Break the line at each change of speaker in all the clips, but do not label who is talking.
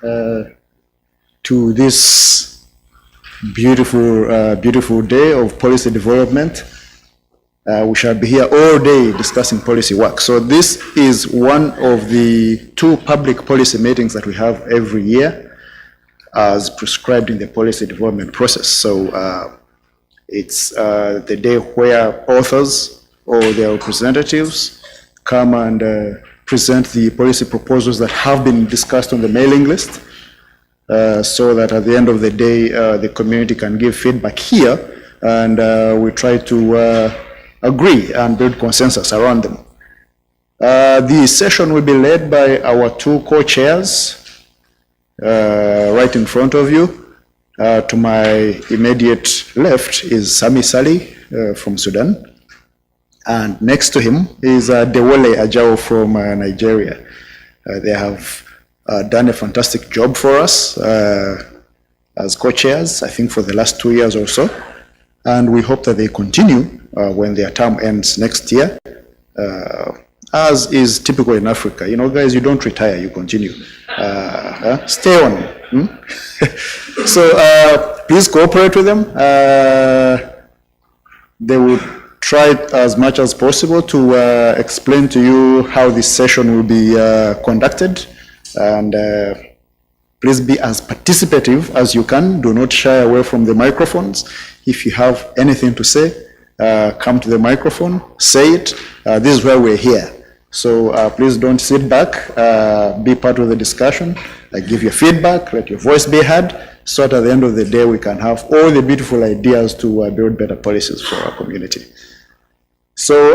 to this beautiful day of policy development. We shall be here all day discussing policy work. So this is one of the 2 public policy meetings that we have every year as prescribed in the policy development process. So it's the day where authors or their representatives come and present the policy proposals that have been discussed on the mailing list, so that at the end of the day, the community can give feedback here, and we try to agree and build consensus around them. The session will be led by our 2 co-chairs right in front of you. To my immediate left is Sami Sali from Sudan, and next to him is Dewole Ajao from Nigeria. They have done a fantastic job for us as co-chairs, I think for the last 2 years or so, and we hope that they continue when their term ends next year, as is typical in Africa. You know, guys, you don't retire, you continue. Stay on. So please cooperate with them. They will try as much as possible to explain to you how this session will be conducted, and please be as participative as you can. Do not shy away from the microphones. If you have anything to say, come to the microphone, say it. This is where we're here. So please don't sit back, be part of the discussion, give your feedback, let your voice be heard, so that at the end of the day we can have all the beautiful ideas to build better policies for our community. So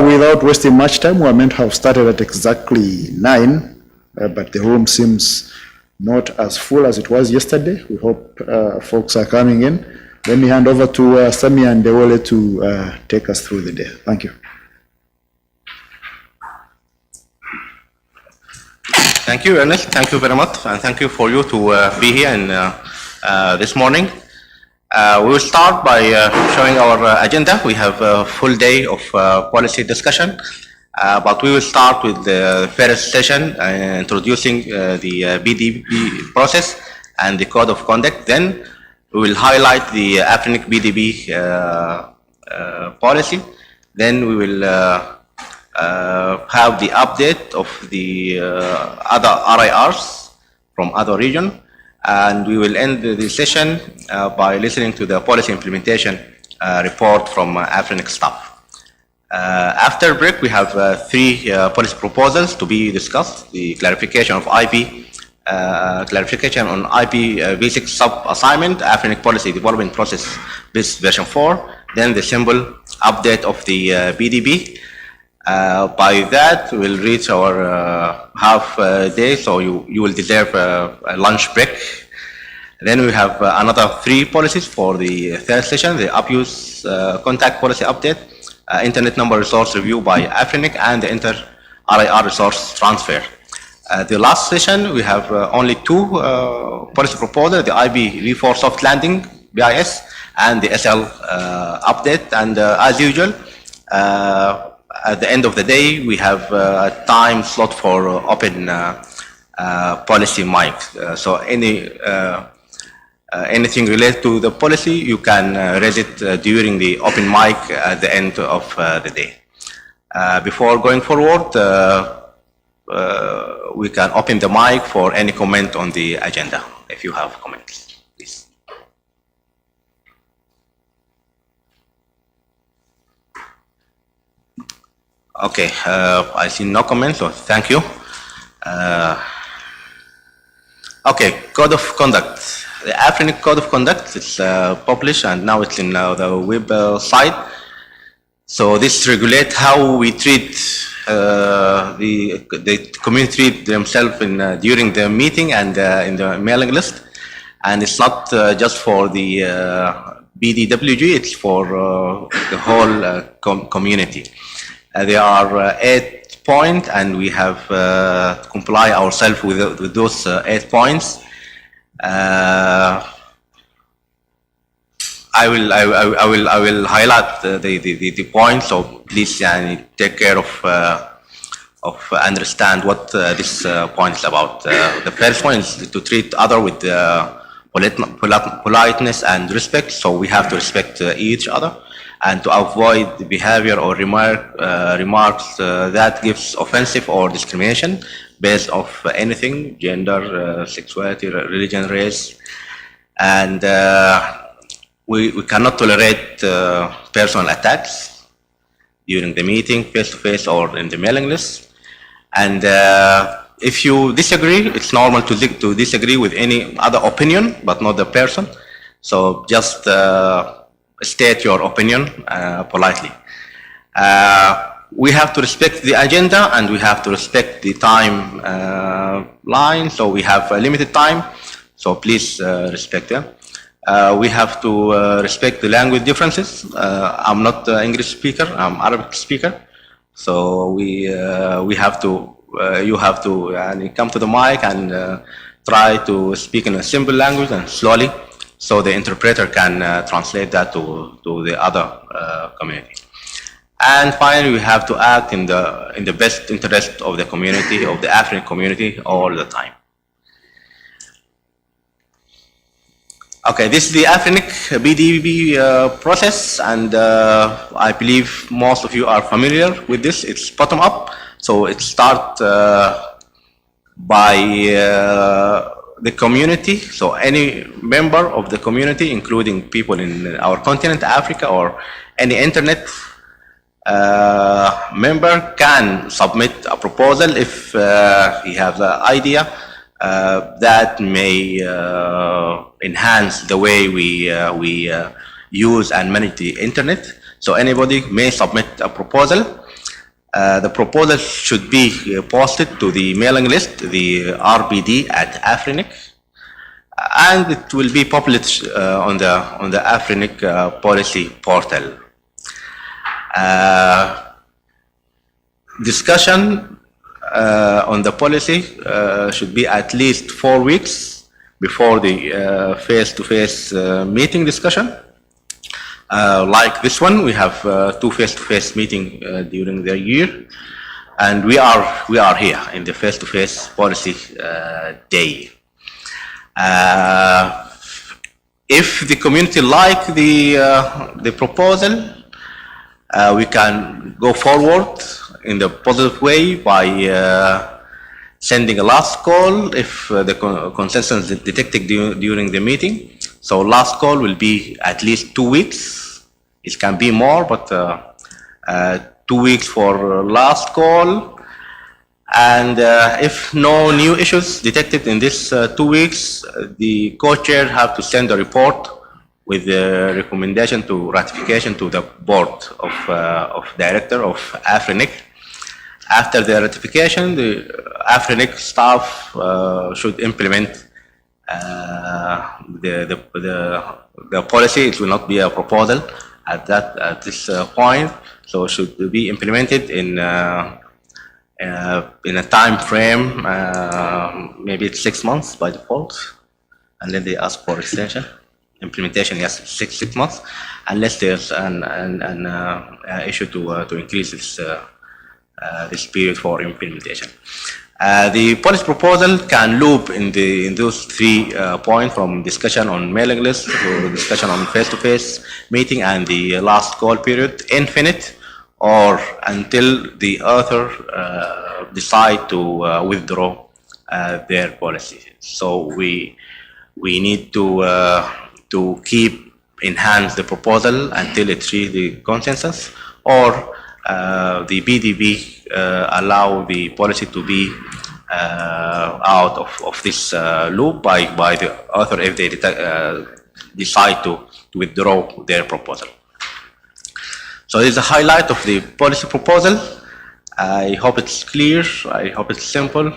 without wasting much time, we are meant to have started at exactly 9, but the room seems not as full as it was yesterday. We hope folks are coming in. Let me hand over to Sami and Dewole to take us through the day. Thank you.
Thank you, Ernest. Thank you very much, and thank you for you to be here this morning. We will start by showing our agenda. We have a full day of policy discussion, but we will start with the first session, introducing the BDP process and the code of conduct. Then we will highlight the AFRINIC PDP policy. Then we will have the update of the other RIRs from other regions, and we will end the session by listening to the policy implementation report from AFRINIC staff. After break, we have 3 policy proposals to be discussed: the clarification of IP, clarification on IP V6 sub-assignment, AFRINIC policy development process BIS version 4, then the simple update of the BDP. By that, we'll reach our half day, so you will deserve a lunch break. Then we have another 3 policies for the third session: the abuse contact policy update, internet number resource review by AFRINIC, and the inter-RIR resource transfer. The last session, we have only 2 policy proposals: the IB V4 soft landing, BIS, and the SL update. And as usual, at the end of the day, we have a time slot for open policy mic. So anything related to the policy, you can raise it during the open mic at the end of the day. Before going forward, we can open the mic for any comment on the agenda, if you have comments. Okay, I see no comments, so thank you. Okay, code of conduct. The AFRINIC code of conduct is published, and now it's in the website. So this regulates how we treat the community treat themselves during the meeting and in the mailing list. And it's not just for the BDWG; it's for the whole community. There are 8 points, and we have comply ourselves with those 8 points. I will highlight the points, so please take care of understand what this point is about. The first point is to treat other with politeness and respect. So we have to respect each other and to avoid the behavior or remarks that gives offensive or discrimination based off anything, gender, sexuality, religion, race, and we cannot tolerate personal attacks during the meeting, face-to-face or in the mailing list. And if you disagree, it's normal to disagree with any other opinion, but not the person. So just state your opinion politely. We have to respect the agenda and we have to respect the time line. So we have a limited time. So please respect them. We have to respect the language differences. I'm not an English speaker, I'm Arabic speaker. So we have to, you have to come to the mic and try to speak in a simple language and slowly, so the interpreter can translate that to the other community. And finally, we have to act in the best interest of the community, of the AFRINIC community, all the time. Okay, this is the AFRINIC PDP process, and I believe most of you are familiar with this. It's bottom up, so it starts by the community. So any member of the community, including people in our continent, Africa, or any internet member can submit a proposal if he has an idea that may enhance the way we use and manage the internet. So anybody may submit a proposal. The proposal should be posted to the mailing list, the RBD at AFRINIC, and it will be published on the AFRINIC policy portal. Discussion on the policy should be at least 4 weeks before the face-to-face meeting discussion. Like this one, we have 2 face-to-face meetings during the year, and we are here in the face-to-face policy day. If the community like the proposal, we can go forward in the positive way by sending a last call if the consensus is detected during the meeting. So last call will be at least 2 weeks. It can be more, but 2 weeks for last call. And if no new issues detected in this 2 weeks, the co-chair have to send a report with the recommendation to ratification to the board of director of AFRINIC. After the ratification, the AFRINIC staff should implement the policy. It will not be a proposal at this point, so it should be implemented in a time frame. Maybe it's 6 months by default, and then they ask for extension. Implementation, yes, six months, unless there's an issue to increase this period for implementation. The policy proposal can loop in those 3 points, from discussion on mailing list to discussion on face-to-face meeting and the last call period, infinite, or until the author decide to withdraw their policy. So we need to keep enhance the proposal until it reaches the consensus, or the PDP allow the policy to be out of this loop by the author if they decide to withdraw their proposal. So this is a highlight of the policy proposal. I hope it's clear. I hope it's simple.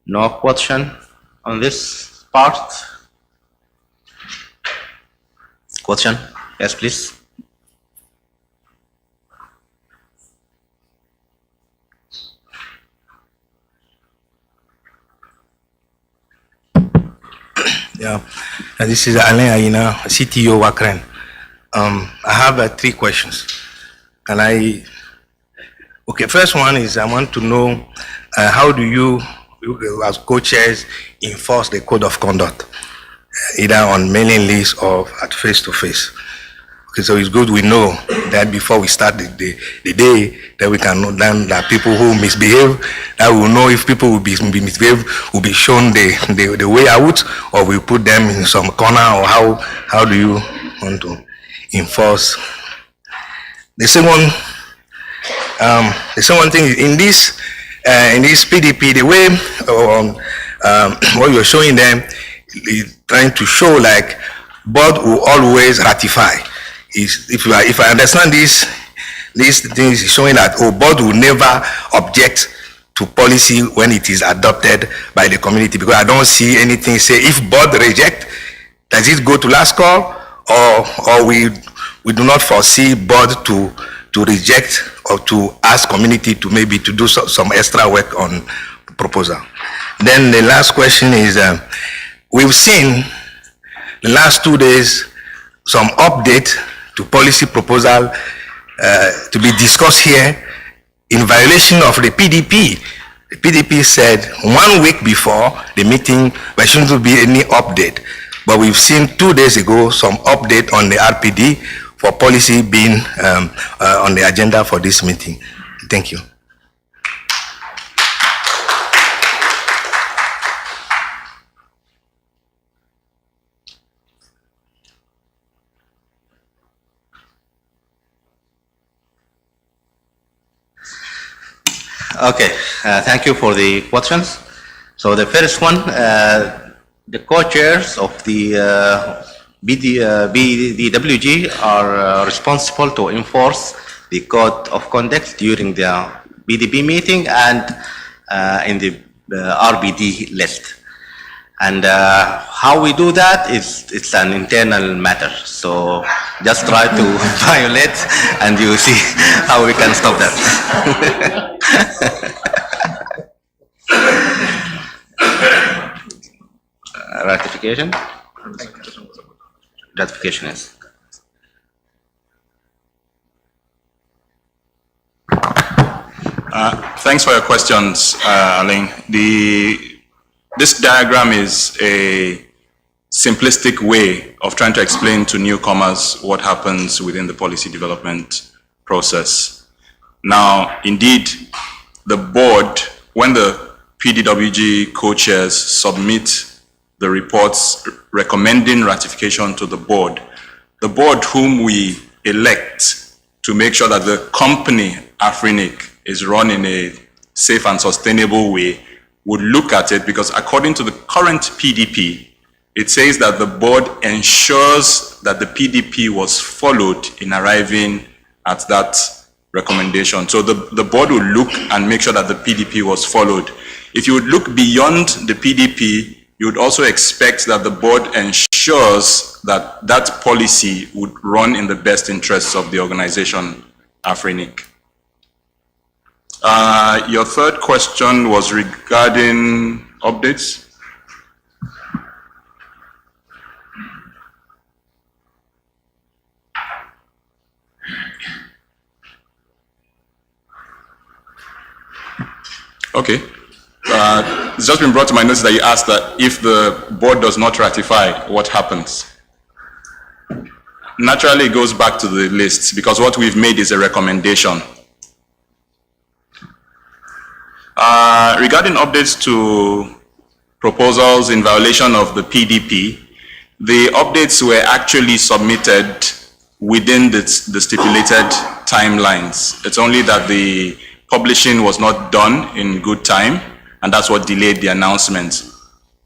No question on this part. Question? Yes, please.
Yeah, this is Alain Aina, CTO Wakren. I have 3 questions, and I Okay, first one is I want to know how do you as co-chairs enforce the code of conduct, either on mailing list or at face-to-face? Okay, so it's good we know that before we start the day, that we can know then that people who misbehave, that we will know if people will be misbehave, will be shown the way out, or we put them in some corner, or how do you want to enforce? The second thing is in this PDP, the way what you're showing them is trying to show like board will always ratify. Is if I understand these things is showing that board will never object to policy when it is adopted by the community, because I don't see anything say if board reject, does it go to last call, or we do not foresee board to reject or to ask community to maybe to do some extra work on proposal. Then the last question is we've seen the last 2 days some update to policy proposal to be discussed here in violation of the PDP. The PDP said 1 week before the meeting there shouldn't be any update, but we've seen 2 days ago some update on the RPD for policy being on the agenda for this meeting. Thank you.
Okay, thank you for the questions. So the first one, the co-chairs of the BDWG are responsible to enforce the code of conduct during the BDP meeting and in the RBD list. And how we do that is it's an internal matter. So just try to violate and you see how we can stop that. Ratification? Ratification is.
Thanks for your questions, Alain. This diagram is a simplistic way of trying to explain to newcomers what happens within the policy development process. Now, indeed, the board, when the PDWG co-chairs submit the reports recommending ratification to the board whom we elect to make sure that the company, AFRINIC, is run in a safe and sustainable way, would look at it, because according to the current PDP, it says that the board ensures that the PDP was followed in arriving at that recommendation. So the board will look and make sure that the PDP was followed. If you would look beyond the PDP, you would also expect that the board ensures that that policy would run in the best interests of the organization, AFRINIC. Your third question was regarding updates. Okay. It's just been brought to my notice that you asked that if the board does not ratify, what happens? Naturally, it goes back to the lists, because what we've made is a recommendation. Regarding updates to proposals in violation of the PDP, the updates were actually submitted within the stipulated timelines. It's only that the publishing was not done in good time, and that's what delayed the announcement.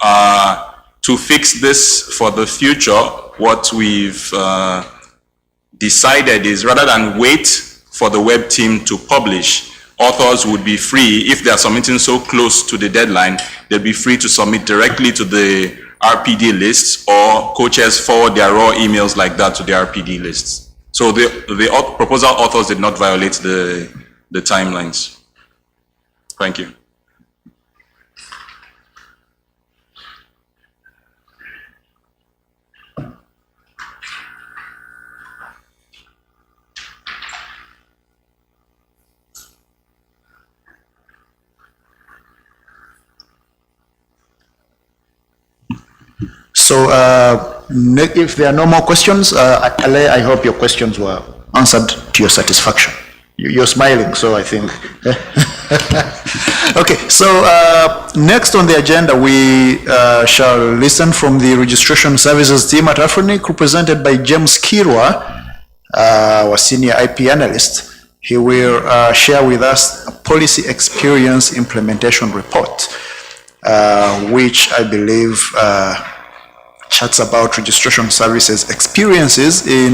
To fix this for the future, what we've decided is, rather than wait for the web team to publish, authors would be free, if they are submitting so close to the deadline, they'll be free to submit directly to the RPD lists, or co-chairs forward their raw emails like that to the RPD lists. So the proposal authors did not violate the timelines. Thank you.
So if there are no more questions, Ale, I hope your questions were answered to your satisfaction. You're smiling, so I think. Okay, so next on the agenda, we shall listen from the registration services team at AFRINIC, represented by James Kirwa, our senior IP analyst. He will share with us a policy experience implementation report, which I believe chats about registration services experiences in